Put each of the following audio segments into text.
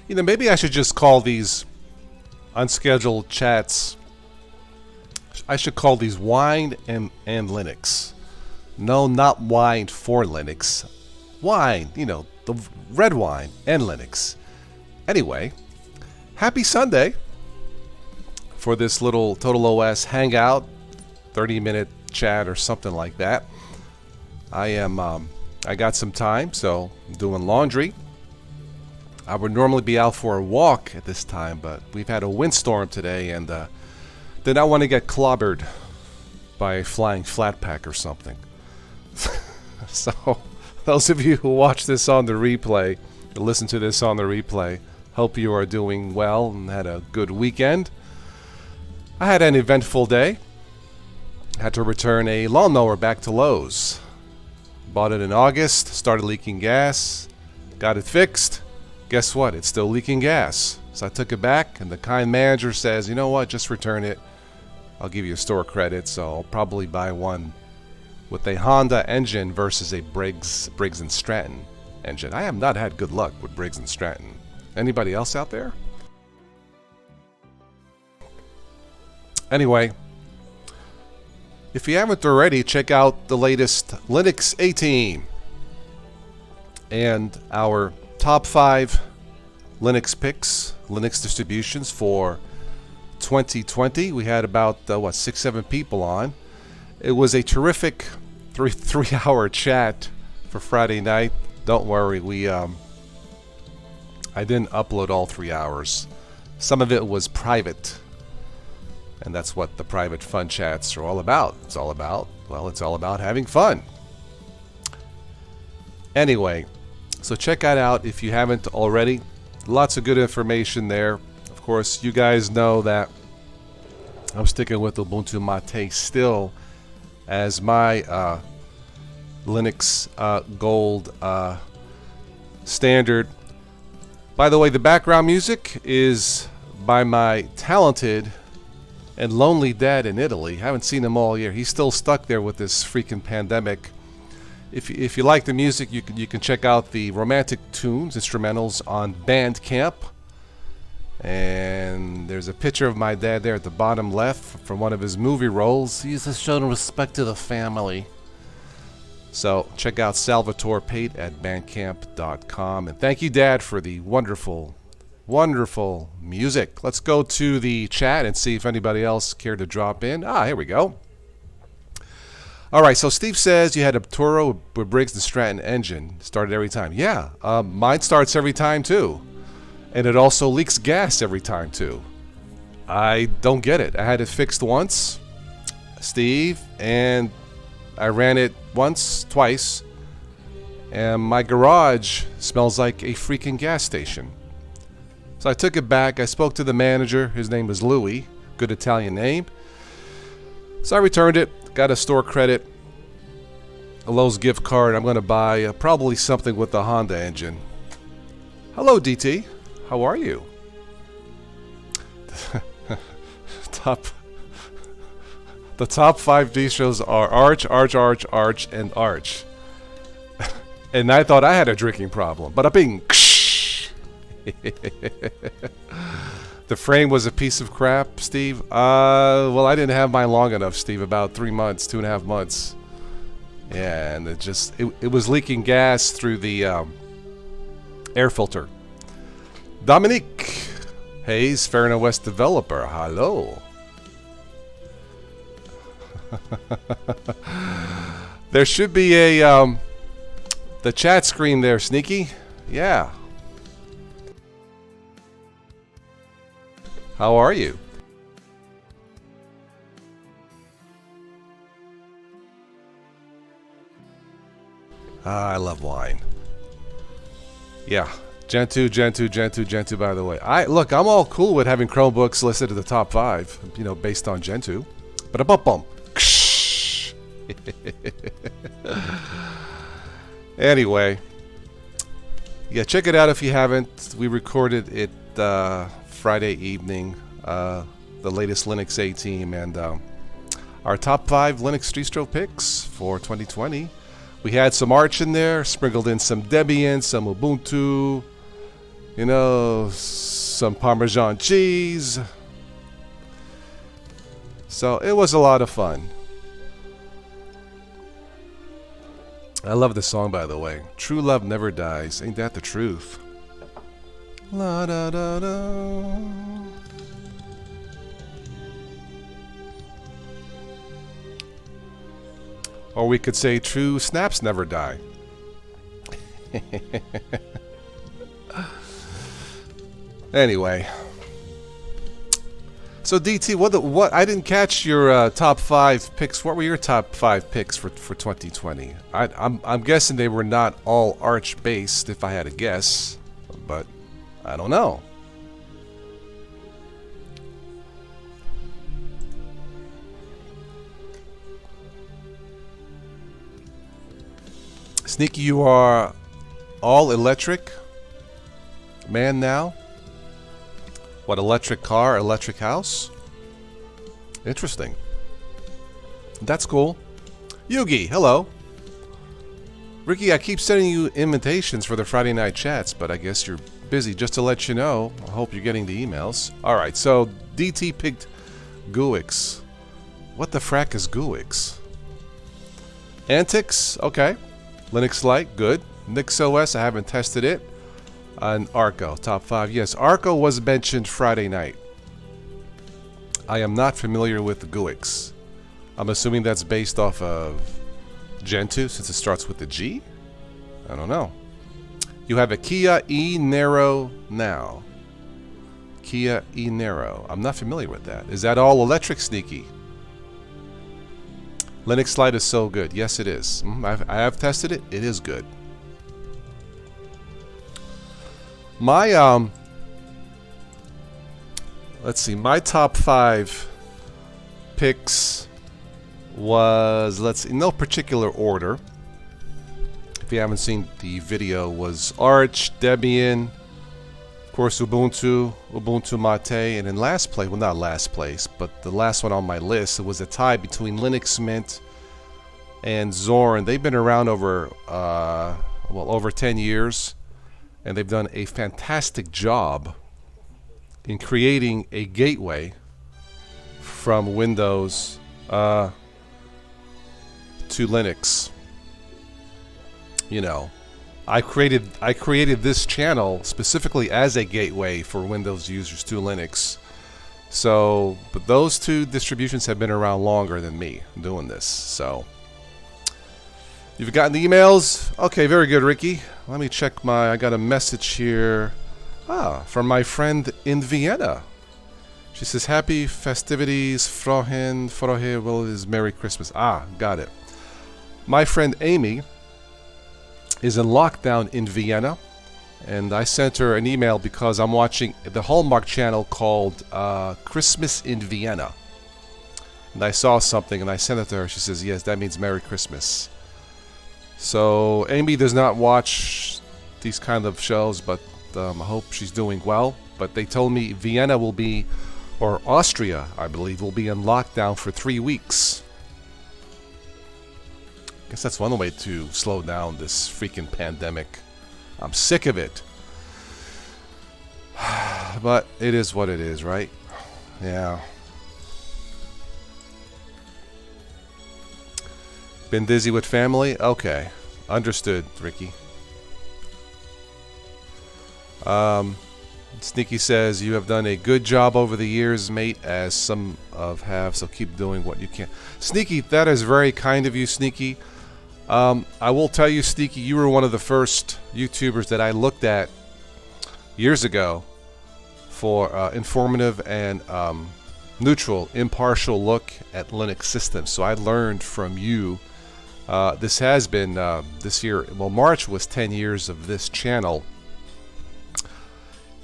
You know, maybe I should just call these unscheduled chats, I should call these wine and Linux. No, not wine for Linux. Wine, you know, the red wine and Linux. Anyway, happy Sunday for this little Total OS Hangout, 30-minute chat or something like that. I got some time, so I'm doing laundry. I would normally be out for a walk at this time, but we've had a windstorm today and did not want to get clobbered by a flying flat pack or something. So, those of you who watch this on the replay, or listen to this on the replay, hope you are doing well and had a good weekend. I had an eventful day. Had to return a lawnmower back to Lowe's. Bought it in August, started leaking gas, got it fixed. Guess what? It's still leaking gas. So I took it back, and the kind manager says, you know what, just return it. I'll give you a store credit, so I'll probably buy one with a Honda engine versus a Briggs & Stratton engine. I have not had good luck with Briggs & Stratton. Anybody else out there? Anyway, if you haven't already, check out the latest Linux A-Team and our top 5 Linux picks, Linux distributions for 2020. We had about 6-7 people on. It was a terrific three-hour chat for Friday night. Don't worry, I didn't upload all 3 hours. Some of it was private, and that's what the private fun chats are all about. It's all about having fun. Anyway, so check that out if you haven't already. Lots of good information there. Of course, you guys know that I'm sticking with Ubuntu Mate still as my Linux Gold standard. By the way, the background music is by my talented and lonely dad in Italy. Haven't seen him all year. He's still stuck there with this freaking pandemic. If you like the music, you can check out the romantic tunes, instrumentals on Bandcamp. And there's a picture of my dad there at the bottom left from one of his movie roles. He's just showing respect to the family. So check out Salvatore Pate at bandcamp.com. And thank you, Dad, for the wonderful, wonderful music. Let's go to the chat and see if anybody else cared to drop in. Here we go. All right, so Steve says you had a Toro with Briggs & Stratton engine. Started every time. Yeah, mine starts every time, too. And it also leaks gas every time, too. I don't get it. I had it fixed once, Steve, and I ran it twice, and my garage smells like a freaking gas station. So I took it back. I spoke to the manager. His name was Louis. Good Italian name. So I returned it. Got a store credit, a Lowe's gift card. I'm going to buy probably something with the Honda engine. Hello, DT. How are you? The top 5 distros are Arch, and Arch. And I thought I had a drinking problem, but I'm being... The frame was a piece of crap, Steve. Well, I didn't have mine long enough, Steve. About 3 months, 2.5 months. Yeah, and it was leaking gas through the air filter. Dominique Hayes, Farina West developer. Hello. There should be a the chat screen there, Sneaky. Yeah. How are you? I love wine. Yeah. Gen 2, by the way. Look, I'm all cool with having Chromebooks listed at the top 5, based on Gen 2. But a bump. Anyway. Yeah, check it out if you haven't. We recorded it Friday evening, the latest Linux A-Team, and our top 5 Linux distro picks for 2020. We had some Arch in there, sprinkled in some Debian, some Ubuntu, You know, some Parmesan cheese. So it was a lot of fun. I love this song, by the way. True love never dies. Ain't that the truth? La da da da. Or we could say true snaps never die. Anyway. So DT, what I didn't catch your top 5 picks. What were your top 5 picks for 2020? I'm guessing they were not all Arch based, if I had to guess, but I don't know. Sneaky, you are all electric man now? What, electric car, electric house? Interesting. That's cool. Yugi, hello. Ricky, I keep sending you invitations for the Friday night chats, but I guess you're busy. Just to let you know, I hope you're getting the emails. Alright, so DT picked Guix. What the frack is Guix? Antics, okay. Linux Lite, good. Nix OS, I haven't tested it. And Arco, top 5. Yes, Arco was mentioned Friday night. I am not familiar with the Guix. I'm assuming that's based off of Gentoo, since it starts with the G? I don't know. You have a Kia e-Niro now. Kia e-Niro. I'm not familiar with that. Is that all electric, Sneaky? Linux Lite is so good. Yes, it is. I have tested it. It is good. My let's see, my top 5 picks was, let's see, no particular order. If you haven't seen the video, was Arch, Debian, of course Ubuntu, Ubuntu Mate, and in last place, well, not last place, but the last one on my list, it was a tie between Linux Mint and Zorin. They've been around over over 10 years. And they've done a fantastic job in creating a gateway from Windows to Linux. You know, I created this channel specifically as a gateway for Windows users to Linux. So, but those two distributions have been around longer than me doing this. So, you've gotten the emails? Okay, very good, Ricky. Let me check I got a message here. From my friend in Vienna. She says, happy festivities, Frohe, well, it is Merry Christmas. Got it. My friend Amy is in lockdown in Vienna. And I sent her an email because I'm watching the Hallmark channel called Christmas in Vienna. And I saw something and I sent it to her. She says, yes, that means Merry Christmas. So Amy does not watch these kind of shows, but I hope she's doing well. But they told me Vienna will be, or Austria, I believe, will be in lockdown for 3 weeks. I guess that's one way to slow down this freaking pandemic. I'm sick of it. But it is what it is, right? Yeah. Been busy with family? Okay. Understood, Ricky. Sneaky says, you have done a good job over the years, mate, as some have, so keep doing what you can. Sneaky, that is very kind of you, Sneaky. I will tell you, Sneaky, you were one of the first YouTubers that I looked at years ago for informative and neutral, impartial look at Linux systems. So I learned from you. This has been this year. Well, March was 10 years of this channel.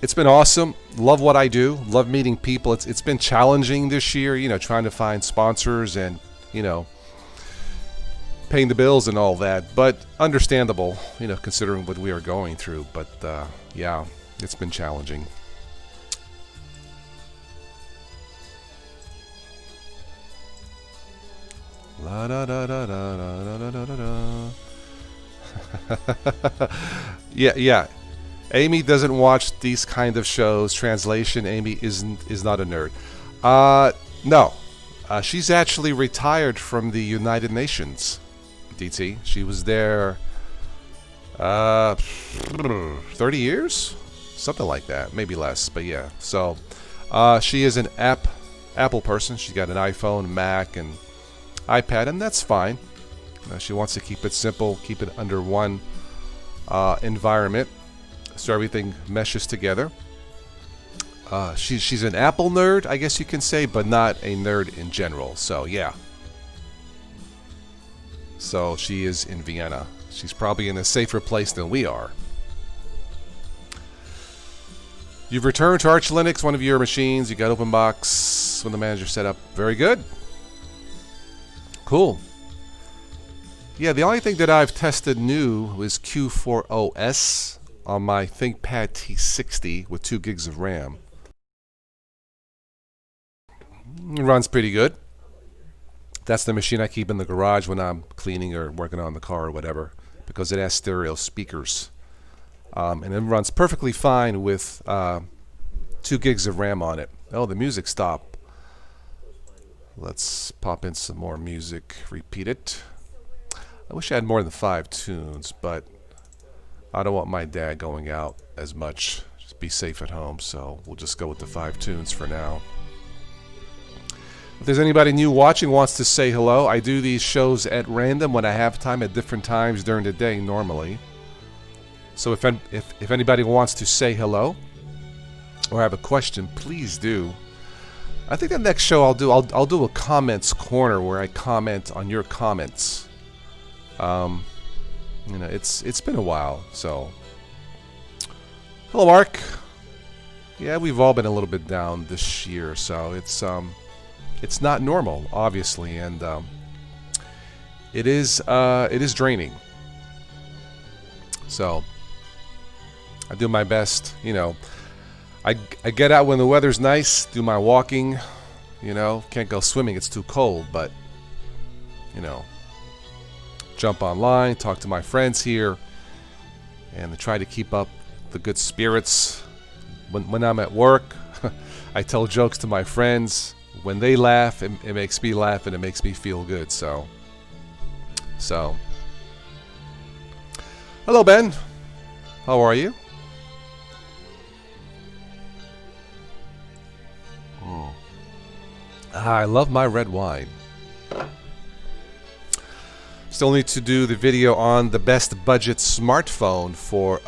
It's been awesome. Love what I do. Love meeting people. It's been challenging this year, you know, trying to find sponsors and, you know, paying the bills and all that. But understandable, you know, considering what we are going through. But yeah, it's been challenging. La da da da da da da da da da. Yeah. Amy doesn't watch these kind of shows. Translation: Amy is not a nerd. No, she's actually retired from the United Nations. DT, she was there 30 years, something like that, maybe less, but yeah. So she is an Apple person. She's got an iPhone, Mac, and iPad, and that's fine. She wants to keep it simple, keep it under one environment, so everything meshes together. She's an Apple nerd, I guess you can say, but not a nerd in general. So yeah. So she is in Vienna. She's probably in a safer place than we are. You've returned to Arch Linux, one of your machines. You got OpenBox when the manager set up. Very good. Cool. Yeah, the only thing that I've tested new was Q4 OS on my ThinkPad T60 with 2 gigs of RAM. It runs pretty good. That's the machine I keep in the garage when I'm cleaning or working on the car or whatever, because it has stereo speakers. And it runs perfectly fine with 2 gigs of RAM on it. Oh, the music stopped. Let's pop in some more music. Repeat it. I wish I had more than 5 tunes, but I don't want my dad going out as much. Just be safe at home, so we'll just go with the 5 tunes for now. If there's anybody new watching, wants to say hello, I do these shows at random when I have time at different times during the day normally. So if anybody wants to say hello or have a question, please do. I think the next show I'll do a comments corner where I comment on your comments. You know, it's been a while, so. Hello, Mark. Yeah, we've all been a little bit down this year, so it's not normal, obviously, and it is draining. So I do my best, you know. I get out when the weather's nice, do my walking, you know. Can't go swimming, it's too cold, but you know, jump online, talk to my friends here, and try to keep up the good spirits. When I'm at work, I tell jokes to my friends. When they laugh, it makes me laugh and it makes me feel good. So, hello, Ben. How are you? I love my red wine. Still need to do the video on the best budget smartphone for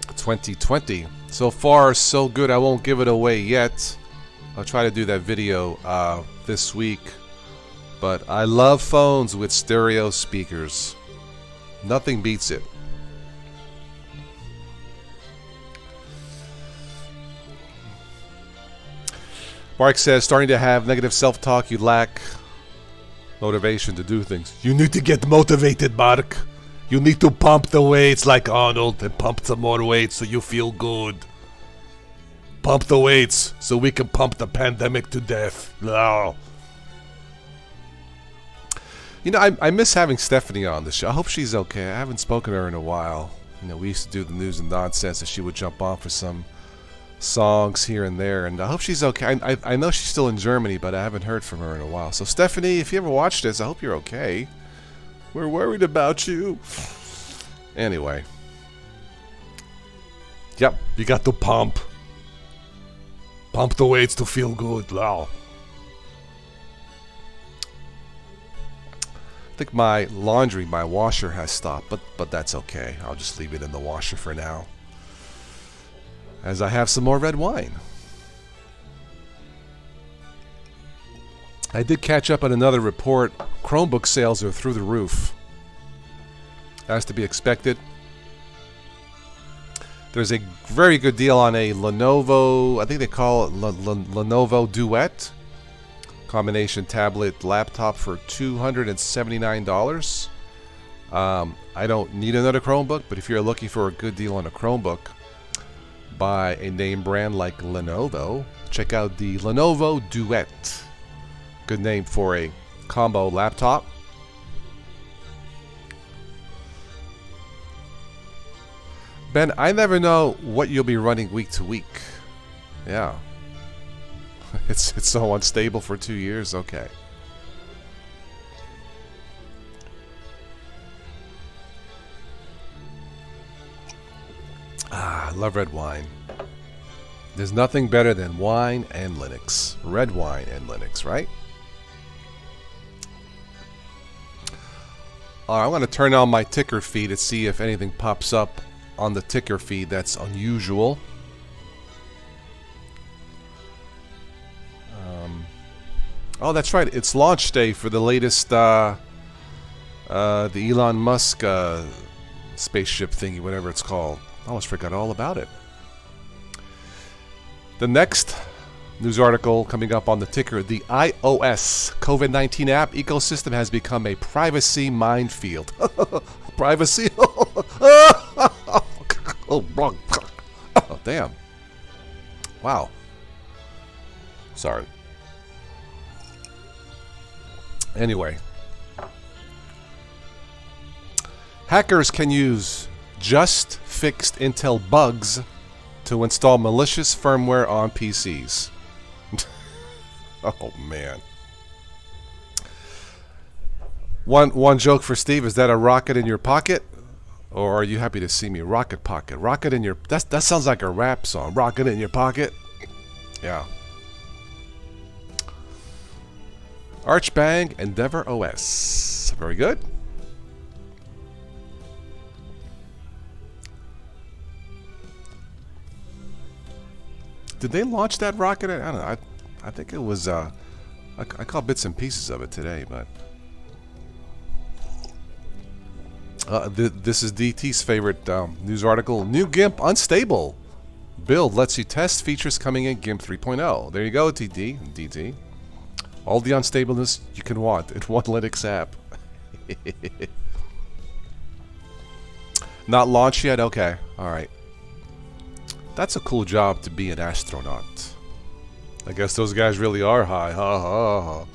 2020. So far, so good. I won't give it away yet. I'll try to do that video this week. But I love phones with stereo speakers. Nothing beats it. Mark says, starting to have negative self-talk, you lack motivation to do things. You need to get motivated, Mark. You need to pump the weights like Arnold and pump some more weights so you feel good. Pump the weights so we can pump the pandemic to death. No. You know, I miss having Stephanie on the show. I hope she's okay. I haven't spoken to her in a while. You know, we used to do the news and nonsense, and she would jump on for some songs here and there, and I hope she's okay. I know she's still in Germany, but I haven't heard from her in a while. So Stephanie, if you ever watch this, I hope you're okay. We're worried about you. Anyway. Yep, you got to pump. Pump the weights to feel good. Wow. I think my laundry, my washer has stopped, but that's okay. I'll just leave it in the washer for now, as I have some more red wine. I did catch up on another report. Chromebook sales are through the roof. As to be expected. There's a very good deal on a Lenovo, I think they call it Lenovo Duet. Combination tablet laptop for $279. I don't need another Chromebook, but if you're looking for a good deal on a Chromebook by a name brand like Lenovo, check out the Lenovo Duet. Good name for a combo laptop. Ben, I never know what you'll be running week to week. Yeah. It's so unstable for 2 years. Okay. Ah, I love red wine. There's nothing better than wine and Linux. Red wine and Linux, right? Alright, I'm going to turn on my ticker feed to see if anything pops up on the ticker feed that's unusual. Oh, that's right. It's launch day for the latest, the Elon Musk spaceship thingy, whatever it's called. I almost forgot all about it. The next news article coming up on the ticker, the iOS COVID-19 app ecosystem has become a privacy minefield. Privacy? Oh, damn. Wow. Sorry. Anyway. Hackers can use just fixed Intel bugs to install malicious firmware on PCs. Oh, man. One joke for Steve, is that a rocket in your pocket? Or are you happy to see me? Rocket pocket. Rocket in your... That sounds like a rap song. Rocket in your pocket? Yeah. Archbang Endeavor OS. Very good. Did they launch that rocket? I don't know. I think it was... I caught bits and pieces of it today, but... this is DT's favorite news article. New GIMP unstable. Build lets you test features coming in GIMP 3.0. There you go, DT. All the unstableness you can want in one Linux app. Not launched yet? Okay. Alright. That's a cool job to be an astronaut. I guess those guys really are high. Ha ha ha.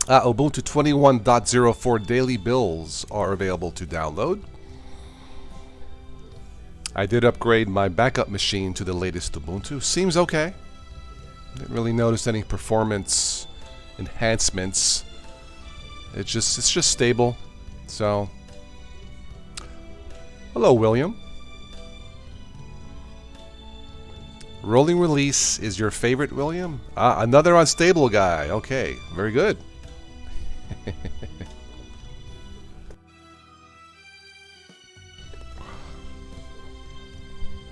Ubuntu 21.04 daily builds are available to download. I did upgrade my backup machine to the latest Ubuntu. Seems okay. Didn't really notice any performance enhancements. It's just stable. So, hello, William. Rolling release is your favorite, William? Another unstable guy. Okay, very good.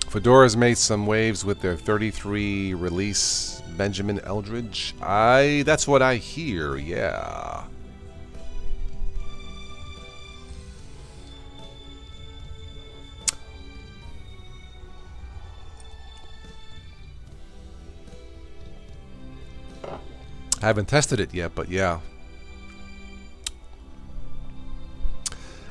Fedora's made some waves with their 33 release, Benjamin Eldridge. That's what I hear, yeah. I haven't tested it yet, but yeah.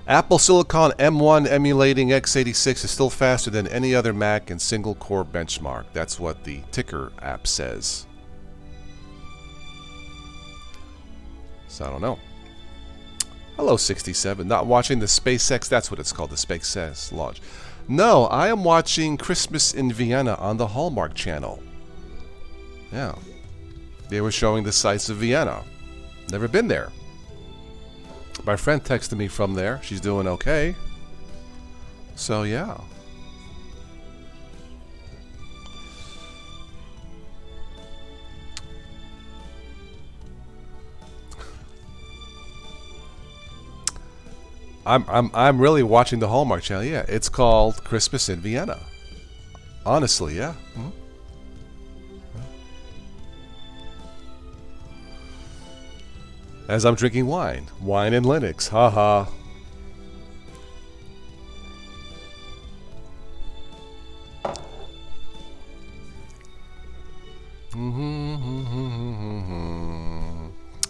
Apple Silicon M1 emulating x86 is still faster than any other Mac in single-core benchmark. That's what the ticker app says. So I don't know. Hello, 67. Not watching the SpaceX, that's what it's called, the SpaceX launch. No, I am watching Christmas in Vienna on the Hallmark Channel. Yeah. They were showing the sights of Vienna. Never been there. My friend texted me from there. She's doing okay. So, yeah. I'm really watching the Hallmark Channel. Yeah, it's called Christmas in Vienna. Honestly, yeah. Mm-hmm. As I'm drinking wine. Wine and Linux. Haha.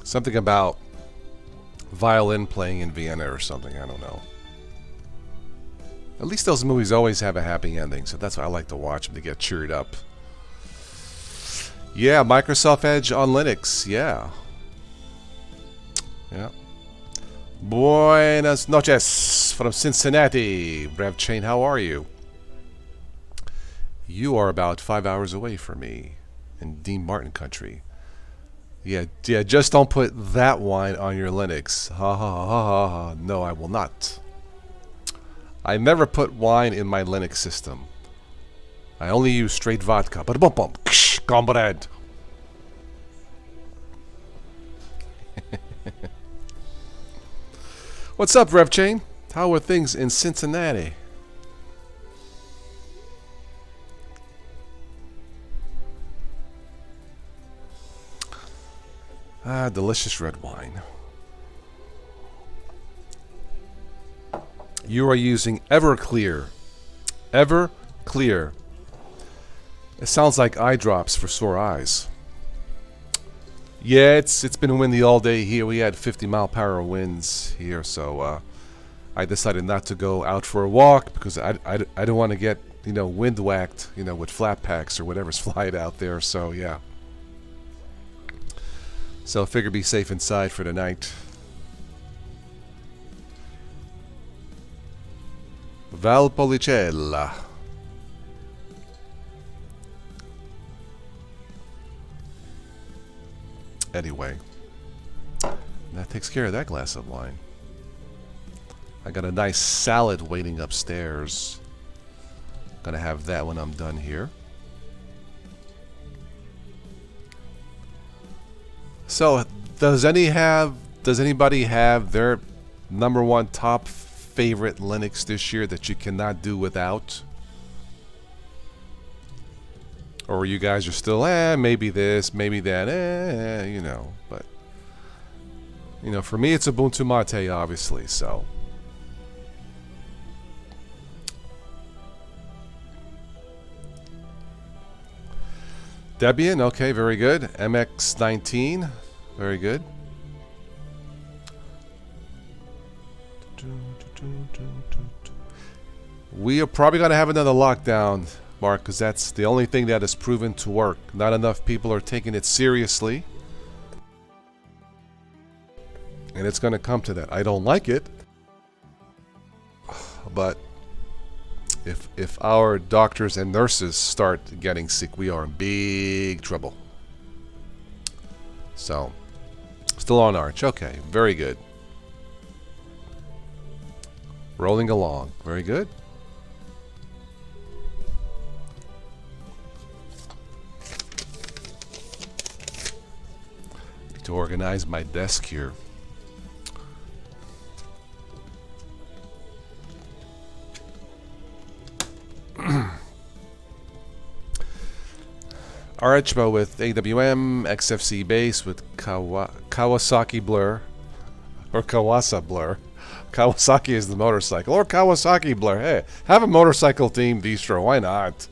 Something about violin playing in Vienna or something. I don't know. At least those movies always have a happy ending, so that's why I like to watch them to get cheered up. Yeah, Microsoft Edge on Linux. Yeah. Yeah. Buenas noches from Cincinnati. Rev Chain, how are you? You are about 5 hours away from me in Dean Martin country. Yeah, just don't put that wine on your Linux. Ha ha ha ha ha. No, I will not. I never put wine in my Linux system. I only use straight vodka. But bum bum, comrade. What's up, Rev Chain? How are things in Cincinnati? Ah, delicious red wine. You are using Everclear. Everclear. It sounds like eye drops for sore eyes. Yeah, it's been windy all day here. We had 50-mile-per-hour winds here, so I decided not to go out for a walk because I don't want to get wind whacked with flat packs or whatever's flying out there. So yeah. So I figure be safe inside for the night. Valpolicella. Anyway, that takes care of that glass of wine. I got a nice salad waiting upstairs. Gonna have that when I'm done here. So, does anybody have their #1 top favorite Linux this year that you cannot do without? Or you guys are still, maybe this, maybe that, but for me it's Ubuntu Mate, obviously, so. Debian, okay, very good. MX19, very good. We are probably going to have another lockdown, Mark, because that's the only thing that has proven to work. Not enough people are taking it seriously. And it's going to come to that. I don't like it. But if our doctors and nurses start getting sick, we are in big trouble. So, still on Arch. Okay, very good. Rolling along. Very good. To organize my desk here. Archbo with AWM, XFC base with Kawasaki Blur, or Kawasa Blur. Kawasaki is the motorcycle, or Kawasaki Blur. Hey, have a motorcycle themed distro. Why not?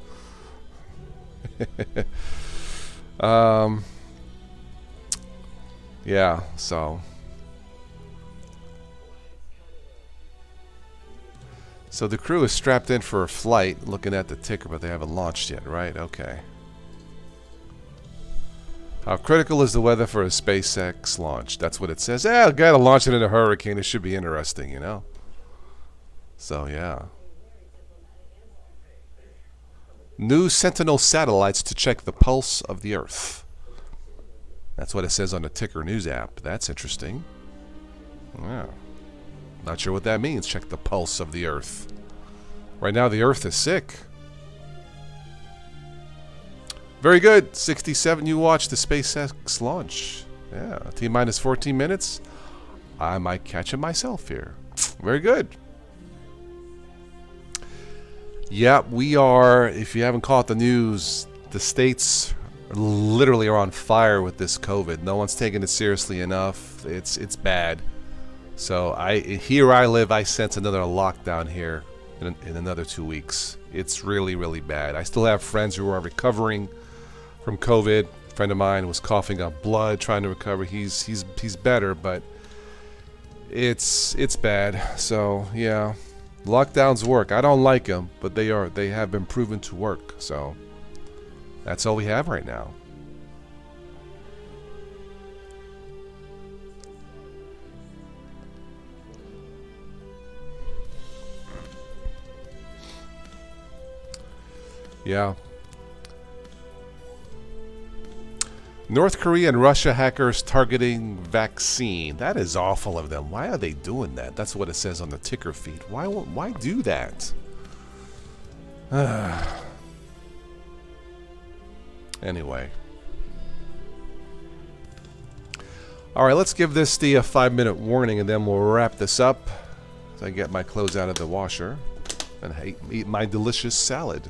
Yeah, so the crew is strapped in for a flight, looking at the ticker, but they haven't launched yet, right? Okay. How critical is the weather for a SpaceX launch? That's what it says. I gotta launch it in a hurricane. It should be interesting, So, yeah. New Sentinel satellites to check the pulse of the Earth. That's what it says on the Ticker News app. That's interesting. Yeah. Not sure what that means. Check the pulse of the Earth. Right now, the Earth is sick. Very good. 67. You watched the SpaceX launch. Yeah. T-minus 14 minutes. I might catch it myself here. Very good. Yeah, we are. If you haven't caught the news, the states literally are on fire with this COVID. No one's taking it seriously enough. It's bad. So here I live, I sense another lockdown here in another 2 weeks. It's really, really bad. I still have friends who are recovering from COVID. A friend of mine was coughing up blood, trying to recover. He's better, but it's bad. So yeah, lockdowns work. I don't like them, but they have been proven to work. So that's all we have right now. Yeah. North Korea and Russia hackers targeting vaccine. That is awful of them. Why are they doing that? That's what it says on the ticker feed. Why do that? Anyway. All right, let's give this the 5-minute warning, and then we'll wrap this up. So I get my clothes out of the washer and eat my delicious salad.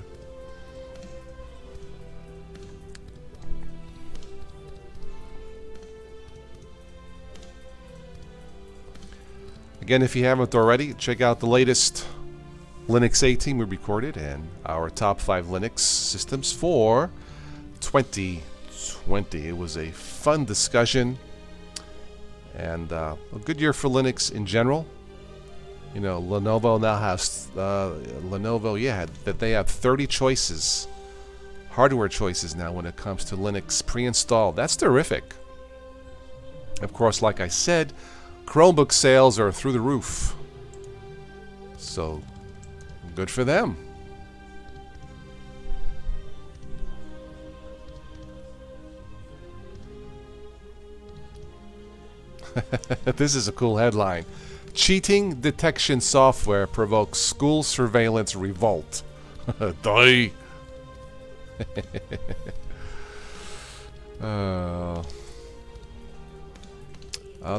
Again, if you haven't already, check out the latest Linux 18 we recorded and our top 5 Linux systems for 2020. It was a fun discussion and a good year for Linux in general. You know, Lenovo now has that they have 30 choices, hardware choices now when it comes to Linux pre-installed. That's terrific. Of course, like I said, Chromebook sales are through the roof. So, good for them. This is a cool headline. Cheating detection software provokes school surveillance revolt. Die.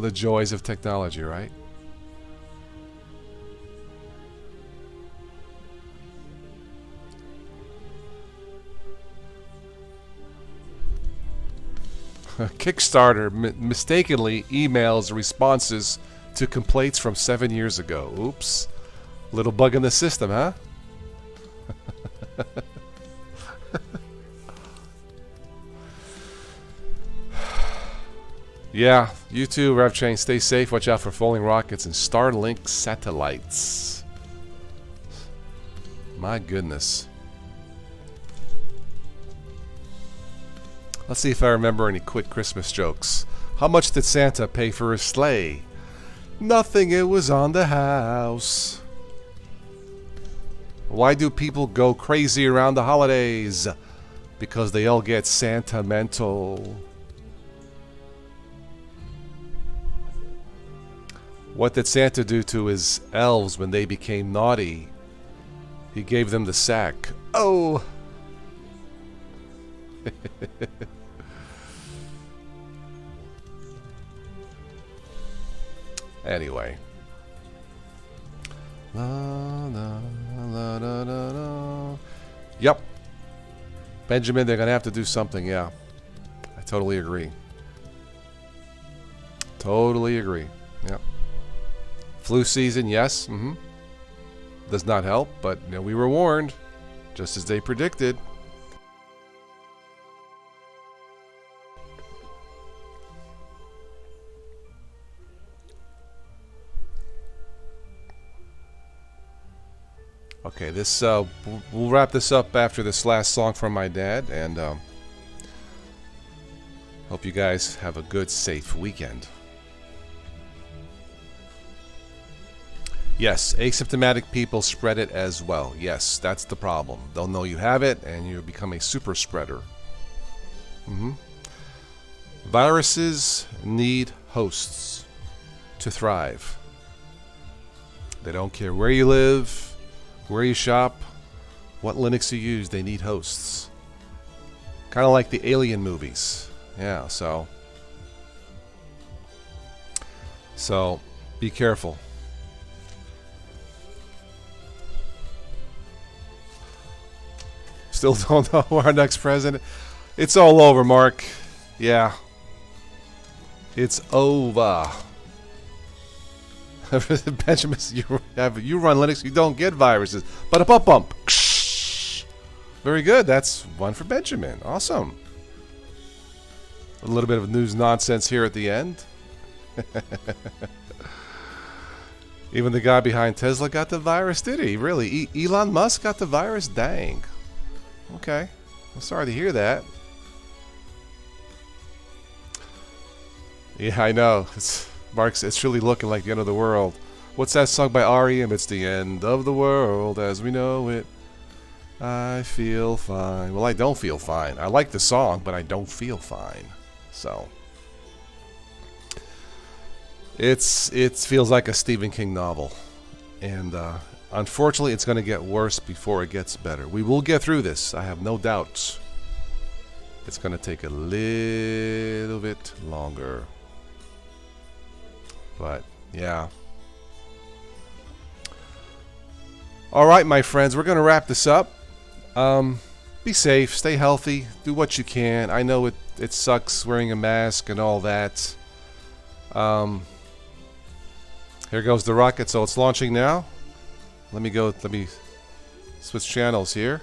The joys of technology, right? Kickstarter mistakenly emails responses to complaints from 7 years ago. Oops. Little bug in the system, huh? Yeah, you too, RevChain. Stay safe. Watch out for falling rockets and Starlink satellites. My goodness. Let's see if I remember any quick Christmas jokes. How much did Santa pay for his sleigh? Nothing, it was on the house. Why do people go crazy around the holidays? Because they all get sentimental. What did Santa do to his elves when they became naughty? He gave them the sack. Oh! Anyway. La, la, la, la, la, la. Yep. Benjamin, they're going to have to do something, yeah. I totally agree. Totally agree. Yep. Flu season, yes. Does not help, but you know, we were warned, just as they predicted. Okay, this we'll wrap this up after this last song from my dad, and hope you guys have a good, safe weekend. Yes, asymptomatic people spread it as well. Yes, that's the problem. They'll know you have it, and you become a super spreader. Viruses need hosts to thrive. They don't care where you live, where you shop, what Linux you use, they need hosts. Kind of like the Alien movies. Yeah, so be careful. Still don't know our next president. It's all over, Mark. Yeah. It's over. Benjamin, you run Linux, you don't get viruses. But a bump. Very good. That's one for Benjamin. Awesome. A little bit of news nonsense here at the end. Even the guy behind Tesla got the virus, did he? Really? Elon Musk got the virus? Dang. Okay. I'm sorry to hear that. Yeah, I know. It's really looking like the end of the world. What's that song by REM? It's the end of the world as we know it. I feel fine. Well, I don't feel fine. I like the song, but I don't feel fine. So it feels like a Stephen King novel, and unfortunately, it's going to get worse before it gets better. We will get through this. I have no doubts. It's going to take a little bit longer, but yeah. All right, my friends, we're going to wrap this up. Be safe, stay healthy, do what you can. I know it sucks wearing a mask and all that. Here goes the rocket, so it's launching now. Let me switch channels here.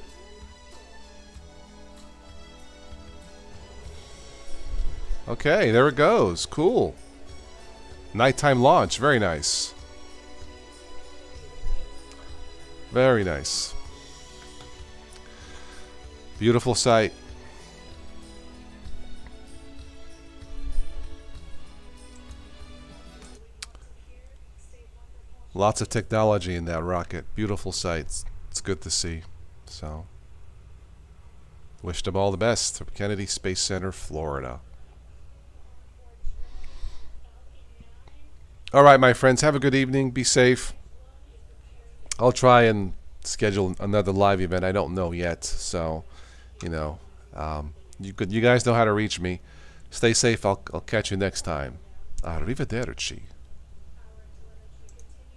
Okay, there it goes. Cool. Nighttime launch, very nice. Very nice. Beautiful sight. Lots of technology in that rocket. Beautiful sights. It's good to see. So, wish them all the best from Kennedy Space Center, Florida. All right, my friends, have a good evening. Be safe. I'll try and schedule another live event. I don't know yet, so you guys know how to reach me. Stay safe. I'll catch you next time. Arrivederci.